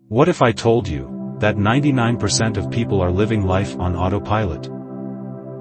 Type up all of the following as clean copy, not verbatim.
What if I told you that 99% of people are living life on autopilot?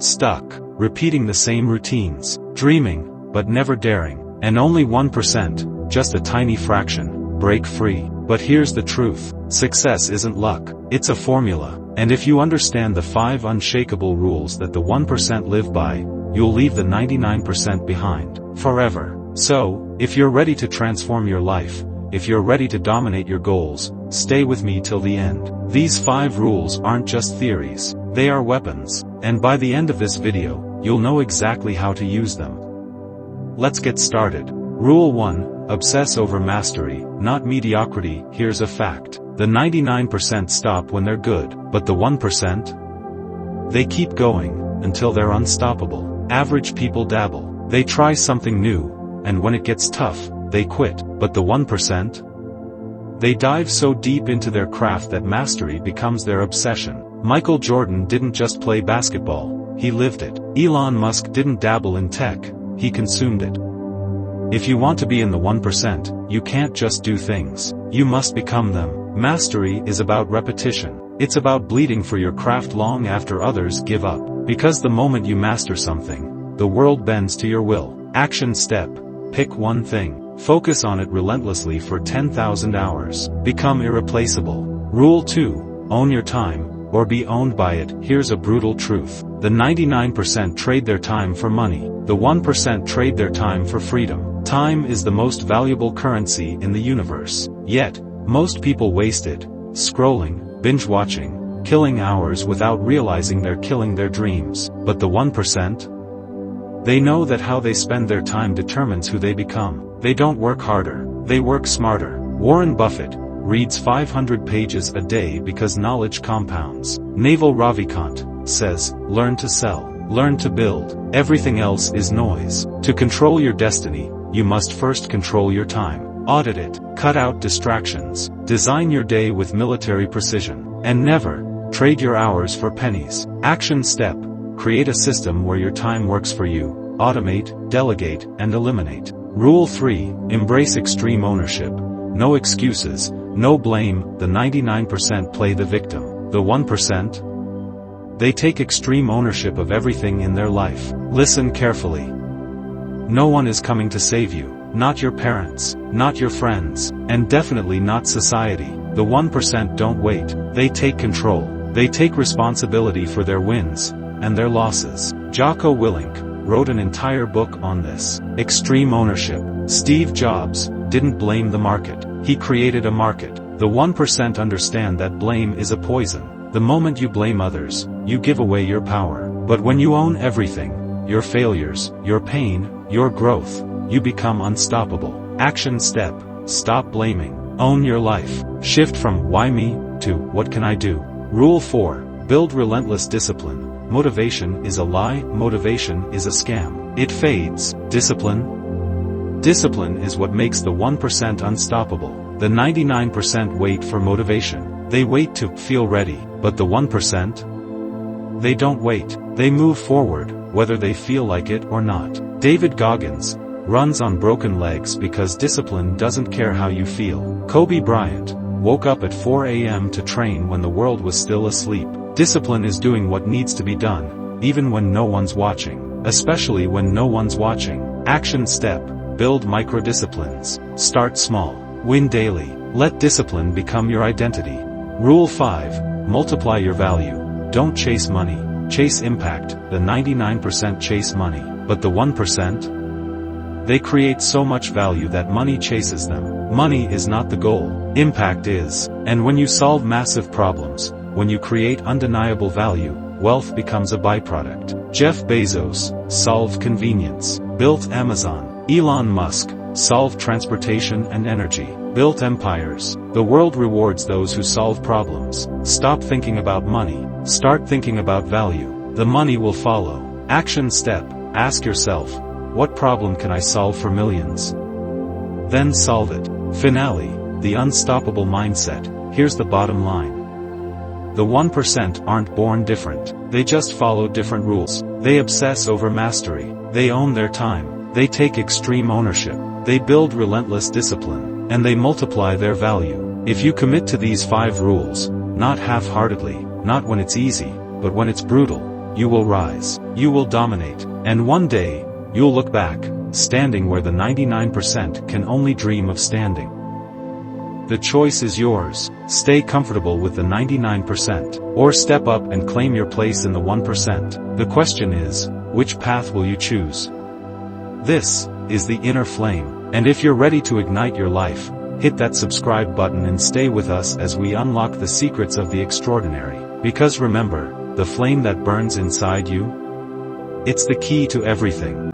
Stuck, repeating the same routines, dreaming, but never daring, and only 1%, just a tiny fraction, break free. But here's the truth, success isn't luck, it's a formula, and if you understand the 5 unshakable rules that the 1% live by, you'll leave the 99% behind, forever. So, if you're ready to transform your life, if you're ready to dominate your goals, stay with me till the end. These 5 rules aren't just theories, they are weapons, and by the end of this video, you'll know exactly how to use them. Let's get started. Rule 1. Obsess over mastery, not mediocrity. Here's a fact. The 99% stop when they're good, but the 1%? They keep going, until they're unstoppable. Average people dabble. They try something new, and when it gets tough, they quit. But the 1%? They dive so deep into their craft that mastery becomes their obsession. Michael Jordan didn't just play basketball, he lived it. Elon Musk didn't dabble in tech, he consumed it. If you want to be in the 1%, you can't just do things, you must become them. Mastery is about repetition. It's about bleeding for your craft long after others give up. Because the moment you master something, the world bends to your will. Action step. Pick one thing. Focus on it relentlessly for 10,000 hours. Become irreplaceable. Rule 2. Own your time, or be owned by it. Here's a brutal truth. The 99% trade their time for money. The 1% trade their time for freedom. Time is the most valuable currency in the universe. Yet, most people waste it, scrolling, binge-watching, killing hours without realizing they're killing their dreams. But the 1%? They know that how they spend their time determines who they become. They don't work harder, they work smarter. Warren Buffett reads 500 pages a day because knowledge compounds. Naval Ravikant says, learn to sell, learn to build, everything else is noise. To control your destiny, you must first control your time. Audit it, cut out distractions, design your day with military precision, and never trade your hours for pennies. Action step. Create a system where your time works for you. Automate, delegate, and eliminate. Rule 3. Embrace extreme ownership. No excuses, no blame. The 99% play the victim. The 1%? They take extreme ownership of everything in their life. Listen carefully. No one is coming to save you. Not your parents, not your friends, and definitely not society. The 1% don't wait. They take control. They take responsibility for their wins and their losses. Jocko Willink wrote an entire book on this. Extreme ownership. Steve Jobs didn't blame the market. He created a market. The 1% understand that blame is a poison. The moment you blame others, you give away your power. But when you own everything, your failures, your pain, your growth, you become unstoppable. Action step. Stop blaming. Own your life. Shift from why me to what can I do. Rule 4. Build relentless discipline. Motivation is a lie, motivation is a scam. It fades. Discipline? Discipline is what makes the 1% unstoppable. The 99% wait for motivation. They wait to feel ready, but the 1%? They don't wait. They move forward, whether they feel like it or not. David Goggins runs on broken legs because discipline doesn't care how you feel. Kobe Bryant woke up at 4 a.m. to train when the world was still asleep. Discipline is doing what needs to be done, even when no one's watching, especially when no one's watching. Action step. Build micro-disciplines. Start small. Win daily. Let discipline become your identity. Rule 5. Multiply your value. Don't chase money. Chase impact. The 99% chase money. But the 1%? They create so much value that money chases them. Money is not the goal. Impact is. And when you solve massive problems, when you create undeniable value, wealth becomes a byproduct. Jeff Bezos solved convenience, built Amazon. Elon Musk solved transportation and energy, built empires. The world rewards those who solve problems. Stop thinking about money. Start thinking about value. The money will follow. Action step. Ask yourself, what problem can I solve for millions? Then solve it. Finale. The unstoppable mindset. Here's the bottom line. The 1% aren't born different. They just follow different rules. They obsess over mastery. They own their time. They take extreme ownership. They build relentless discipline. And they multiply their value. If you commit to these 5 rules, not half-heartedly, not when it's easy, but when it's brutal, you will rise, you will dominate, and one day, you'll look back, standing where the 99% can only dream of standing. The choice is yours: stay comfortable with the 99%, or step up and claim your place in the 1%. The question is, which path will you choose? This is the inner flame, and if you're ready to ignite your life, hit that subscribe button and stay with us as we unlock the secrets of the extraordinary. Because remember, the flame that burns inside you? It's the key to everything.